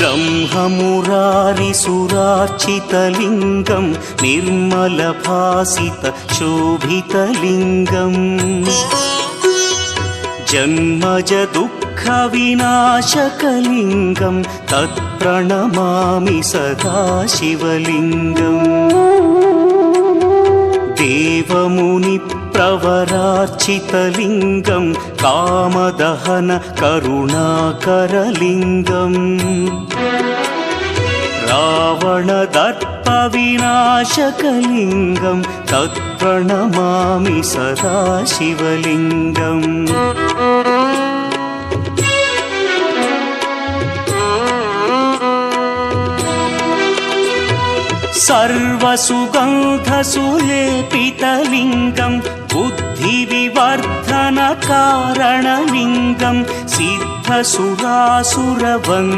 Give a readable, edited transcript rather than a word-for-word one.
ब्रह्ममुरारिसुरार्चितलिङ्गं निर्मलभासितशोभितलिङ्गम् जन्मज दुःखविनाशकलिङ्गं तत्प्रणमामि सदा शिवलिङ्गम् देवमुनिप्रवरार्चितलिङ्गं कामदहन करुणाकरलिङ्गम् रावणदर्पविनाशकलिङ्गं तत्प्रणमामि सदा शिवलिङ्गम् सर्वसुगन्धसुलेपितलिङ्गं बुद्धिविवर्धनकारणलिङ्गं सिद्धसुरासुरवन्द्यं